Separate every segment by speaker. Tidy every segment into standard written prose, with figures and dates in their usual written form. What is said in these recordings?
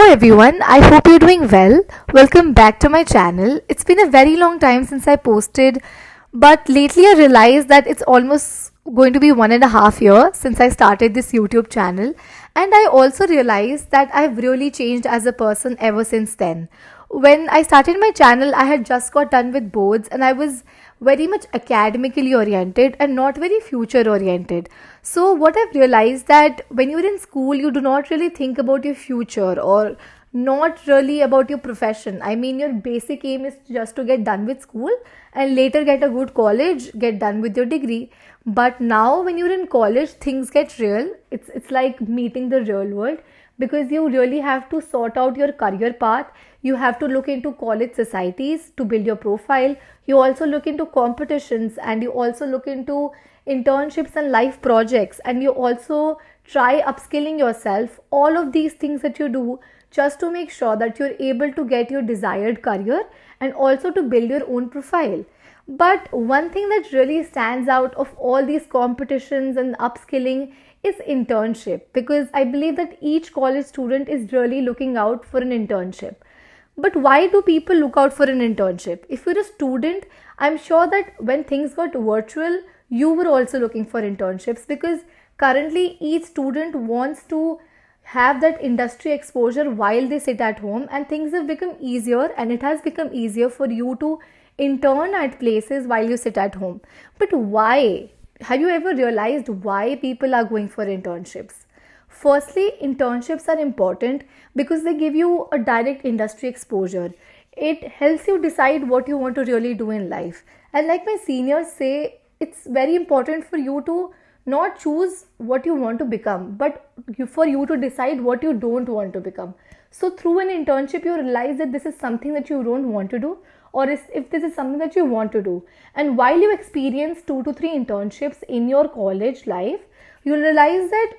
Speaker 1: everyone, I hope you're doing well. Welcome back to my channel. It's been a very long time since I posted, but lately I realized that it's almost going to be 1.5 years since I started this YouTube channel, and I also realized that I've really changed as a person ever since then. When I started my channel, I had just got done with boards and I was very much academically oriented and not very future oriented. So what I've realized that when you're in school, you do not really think about your future or not really about your profession. I mean, your basic aim is just to get done with school and later get a good college, get done with your degree. But now when you're in college, things get real. It's like meeting the real world because you really have to sort out your career path. You have to look into college societies to build your profile. You also look into competitions and you also look into internships and life projects, and you also try upskilling yourself. All of these things that you do just to make sure that you're able to get your desired career and also to build your own profile. But one thing that really stands out of all these competitions and upskilling is internship, because I believe that each college student is really looking out for an internship. But why do people look out for an internship? If you're a student, I'm sure that when things got virtual, you were also looking for internships, because currently each student wants to have that industry exposure while they sit at home, and things have become easier and it has become easier for you to intern at places while you sit at home. But why? Have you ever realized why people are going for internships? Firstly, internships are important because they give you a direct industry exposure. It helps you decide what you want to really do in life. And like my seniors say, it's very important for you to not choose what you want to become, but for you to decide what you don't want to become. So through an internship, you realize that this is something that you don't want to do, or if this is something that you want to do. And while you experience 2 to 3 internships in your college life, you realize that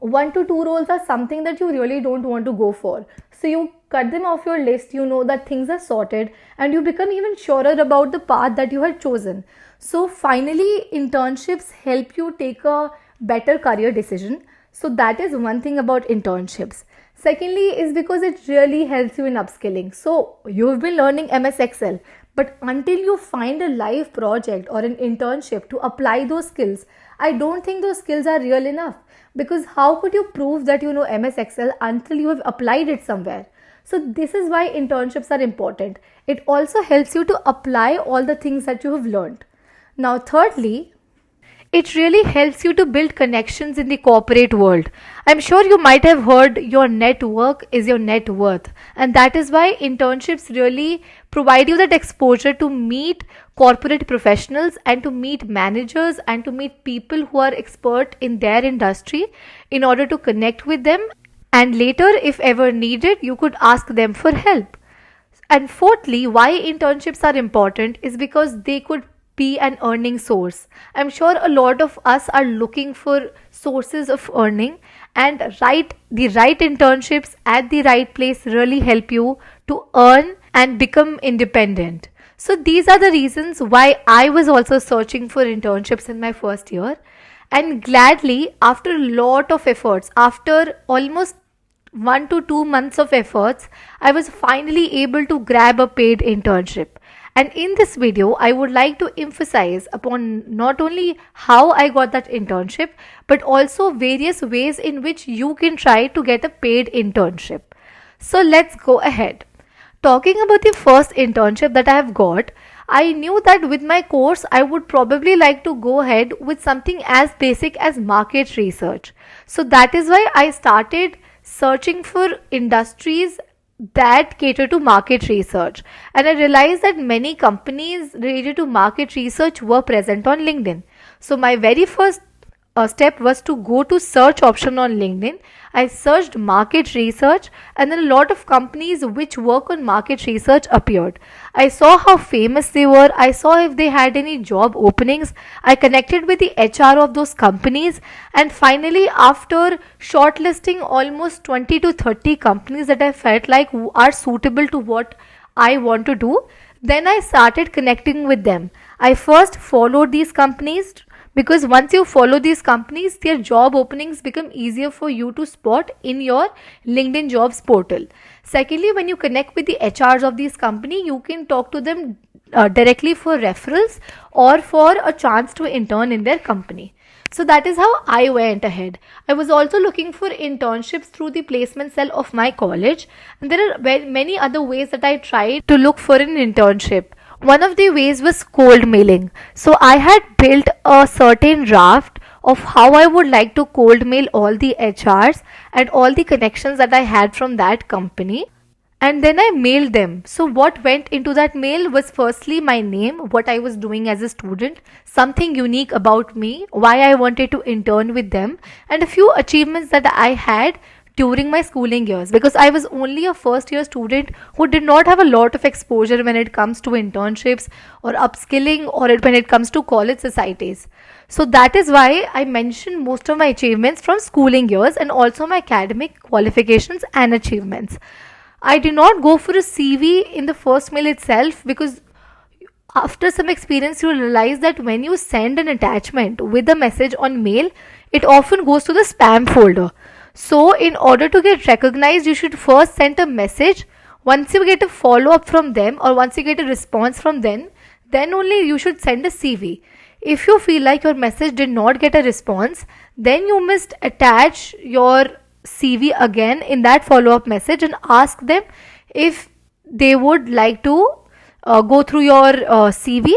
Speaker 1: 1 to 2 roles are something that you really don't want to go for. So you cut them off your list, you know that things are sorted, and you become even surer about the path that you had chosen. So finally, internships help you take a better career decision. So that is one thing about internships. Secondly, is because it really helps you in upskilling. So you've been learning MS Excel, but until you find a live project or an internship to apply those skills, I don't think those skills are real enough, because how could you prove that you know MS Excel until you have applied it somewhere? So this is why internships are important. It also helps you to apply all the things that you have learned. Now, thirdly, it really helps you to build connections in the corporate world. I'm sure you might have heard your network is your net worth. And that is why internships really provide you that exposure to meet corporate professionals and to meet managers and to meet people who are expert in their industry in order to connect with them. And later, if ever needed, you could ask them for help. And fourthly, why internships are important is because they could be an earning source. I'm sure a lot of us are looking for sources of earning, and the right internships at the right place really help you to earn and become independent. So these are the reasons why I was also searching for internships in my first year, and gladly, after a lot of efforts, after almost 1 to 2 months of efforts, I was finally able to grab a paid internship. And in this video, I would like to emphasize upon not only how I got that internship, but also various ways in which you can try to get a paid internship. So let's go ahead. Talking about the first internship that I have got, I knew that with my course, I would probably like to go ahead with something as basic as market research. So that is why I started searching for industries that cater to market research, and I realized that many companies related to market research were present on LinkedIn. So my very first step was to go to search option on LinkedIn. I searched market research, and then a lot of companies which work on market research appeared. I saw how famous they were. I saw if they had any job openings. I connected with the HR of those companies, and finally, after shortlisting almost 20 to 30 companies that I felt like are suitable to what I want to do, then I started connecting with them. I first followed these companies because once you follow these companies, their job openings become easier for you to spot in your LinkedIn jobs portal. Secondly, when you connect with the HRs of these company, you can talk to them directly for referrals or for a chance to intern in their company. So that is how I went ahead. I was also looking for internships through the placement cell of my college, and there are many other ways that I tried to look for an internship. One of the ways was cold mailing. So I had built a certain draft of how I would like to cold mail all the HRs and all the connections that I had from that company, and then I mailed them. So, what went into that mail was firstly my name, what I was doing as a student, something unique about me, why I wanted to intern with them, and a few achievements that I had during my schooling years, because I was only a first year student who did not have a lot of exposure when it comes to internships or upskilling or when it comes to college societies. So that is why I mentioned most of my achievements from schooling years and also my academic qualifications and achievements. I did not go for a CV in the first mail itself, because after some experience you realize that when you send an attachment with a message on mail, it often goes to the spam folder. So in order to get recognized, you should first send a message. Once you get a follow up from them or once you get a response from them, then only you should send a CV. If you feel like your message did not get a response, then you must attach your CV again in that follow up message and ask them if they would like to go through your CV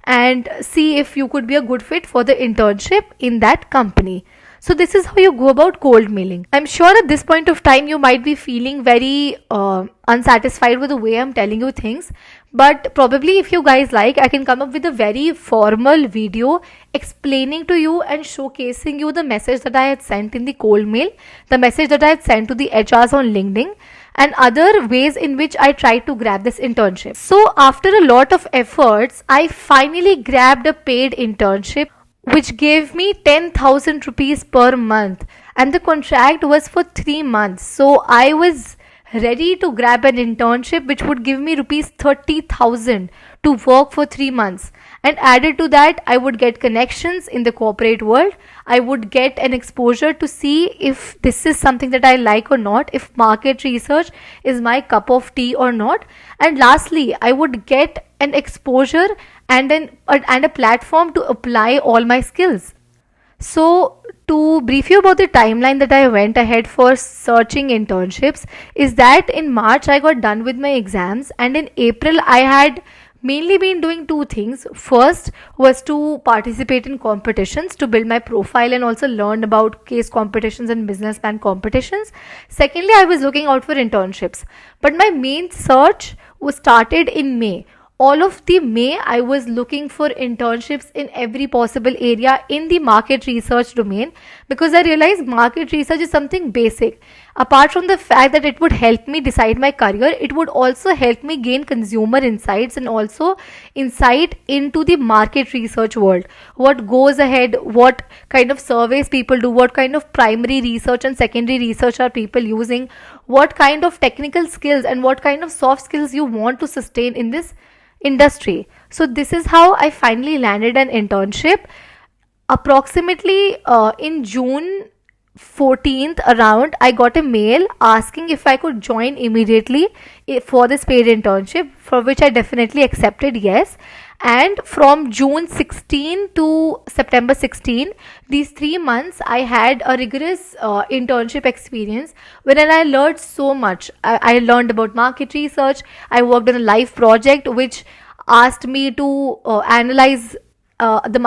Speaker 1: and see if you could be a good fit for the internship in that company. So this is how you go about cold mailing. I'm sure at this point of time you might be feeling very unsatisfied with the way I'm telling you things, but probably if you guys like, I can come up with a very formal video explaining to you and showcasing you the message that I had sent in the cold mail, the message that I had sent to the HRs on LinkedIn, and other ways in which I tried to grab this internship. So after a lot of efforts, I finally grabbed a paid internship which gave me 10,000 rupees per month, and the contract was for 3 months. So I was ready to grab an internship which would give me rupees 30,000 to work for 3 months, and added to that I would get connections in the corporate world. I would get an exposure to see if this is something that I like or not, if market research is my cup of tea or not, and lastly I would get an exposure and a platform to apply all my skills. So to brief you about the timeline that I went ahead for searching internships is that in March I got done with my exams, and in April I had mainly been doing two things. First was to participate in competitions to build my profile and also learn about case competitions and business plan competitions. Secondly, I was looking out for internships, but my main search was started in May. All of the May I was looking for internships in every possible area in the market research domain, because I realized market research is something basic. Apart from the fact that it would help me decide my career, it would also help me gain consumer insights and also insight into the market research world. What goes ahead, what kind of surveys people do, what kind of primary research and secondary research are people using, what kind of technical skills and what kind of soft skills you want to sustain in this industry. So this is how I finally landed an internship. Approximately in June 14th around, I got a mail asking if I could join immediately for this paid internship, for which I definitely accepted yes. And from June 16 to September 16, these 3 months I had a rigorous internship experience wherein I learned so much. I learned about market research. I worked on a live project which asked me to analyze the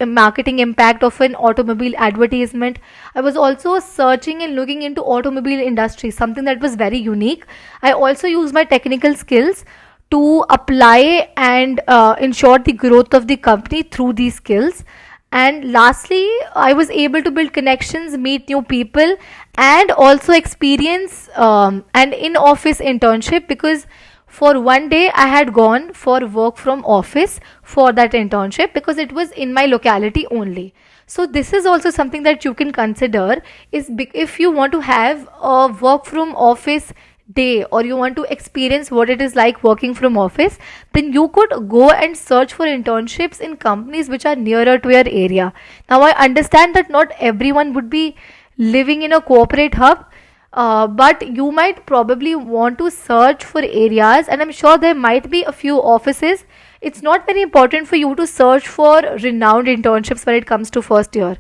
Speaker 1: marketing impact of an automobile advertisement. I was also searching and looking into automobile industry, something that was very unique. I also used my technical skills to apply and ensure the growth of the company through these skills. And lastly, I was able to build connections, meet new people, and also experience an in-office internship, because for one day I had gone for work from office for that internship because it was in my locality only. So this is also something that you can consider, is if you want to have a work from office day, or you want to experience what it is like working from office, then you could go and search for internships in companies which are nearer to your area. Now I understand that not everyone would be living in a corporate hub, but you might probably want to search for areas, and I'm sure there might be a few offices. It's not very important for you to search for renowned internships when it comes to first year.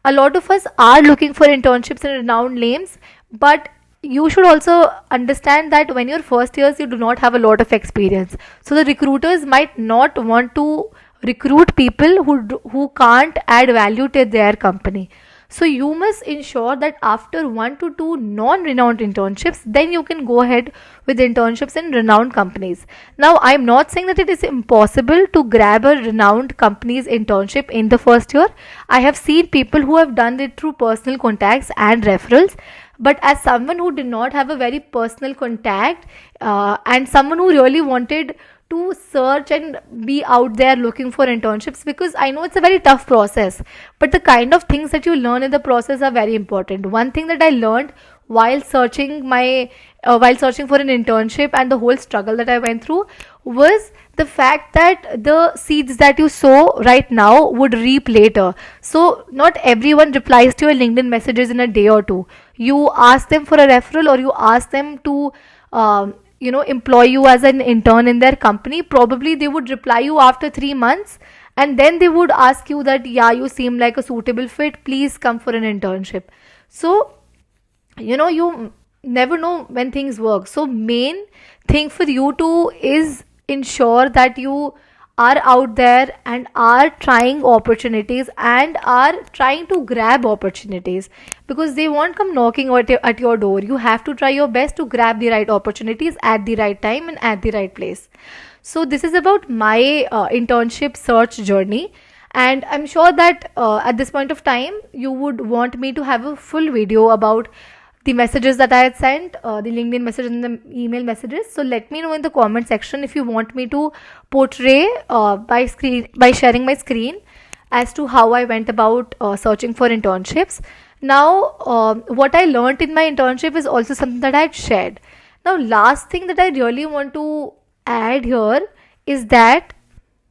Speaker 1: A lot of us are looking for internships in renowned names, but you should also understand that when you're first years, you do not have a lot of experience. So the recruiters might not want to recruit people who can't add value to their company. So you must ensure that after 1 to 2 non-renowned internships, then you can go ahead with internships in renowned companies. Now, I'm not saying that it is impossible to grab a renowned company's internship in the first year. I have seen people who have done it through personal contacts and referrals. But as someone who did not have a very personal contact, and someone who really wanted to search and be out there looking for internships, because I know it's a very tough process, but the kind of things that you learn in the process are very important. One thing that I learned while searching for an internship, and the whole struggle that I went through, was the fact that the seeds that you sow right now would reap later. So not everyone replies to your LinkedIn messages in a day or two. You ask them for a referral, or you ask them to employ you as an intern in their company. Probably they would reply you after 3 months, and then they would ask you that, yeah, you seem like a suitable fit, please come for an internship. So you never know when things work. So main thing for you to is ensure that you are out there and are trying opportunities and are trying to grab opportunities, because they won't come knocking at your door. You have to try your best to grab the right opportunities at the right time and at the right place. So this is about my internship search journey, and I'm sure that at this point of time you would want me to have a full video about the messages that I had sent, the LinkedIn messages and the email messages. So let me know in the comment section if you want me to portray by sharing my screen as to how I went about searching for internships. Now, what I learned in my internship is also something that I had shared. Now, last thing that I really want to add here is that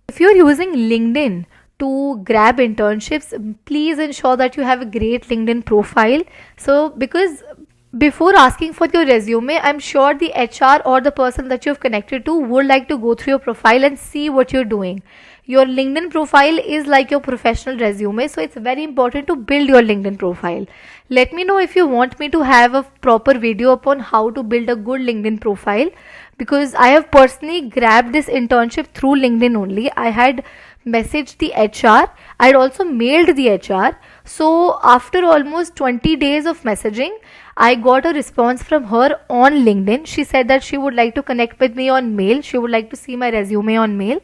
Speaker 1: if you're using LinkedIn to grab internships, please ensure that you have a great LinkedIn profile. So, because before asking for your resume, I'm sure the HR or the person that you've connected to would like to go through your profile and see what you're doing. Your LinkedIn profile is like your professional resume, so it's very important to build your LinkedIn profile. Let me know if you want me to have a proper video upon how to build a good LinkedIn profile, because I have personally grabbed this internship through LinkedIn only. I had messaged the HR, I had also mailed the HR. So after almost 20 days of messaging, I got a response from her on LinkedIn. She said that she would like to connect with me on mail. She would like to see my resume on mail.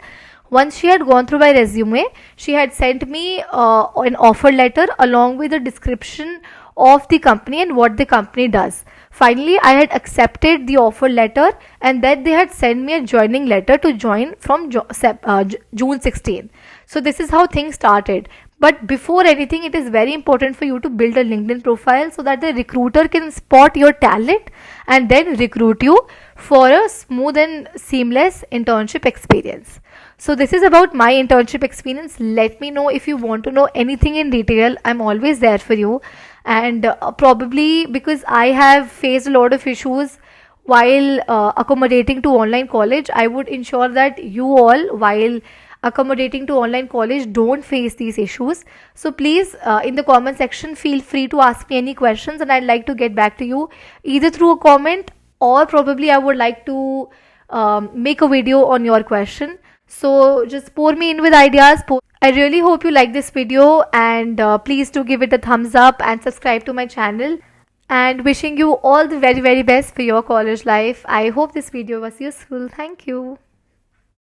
Speaker 1: Once she had gone through my resume, she had sent me an offer letter along with a description of the company and what the company does. Finally, I had accepted the offer letter, and then they had sent me a joining letter to join from June 16. So this is how things started. But before anything, it is very important for you to build a LinkedIn profile so that the recruiter can spot your talent and then recruit you for a smooth and seamless internship experience. So this is about my internship experience. Let me know if you want to know anything in detail. I'm always there for you. And probably because I have faced a lot of issues while accommodating to online college, I would ensure that you all, while accommodating to online college, don't face these issues. So please, in the comment section, feel free to ask me any questions, and I'd like to get back to you either through a comment, or probably I would like to make a video on your question. So just pour me in with ideas. I really hope you like this video, and please do give it a thumbs up and subscribe to my channel. And wishing you all the very best for your college life. I hope this video was useful. Thank you.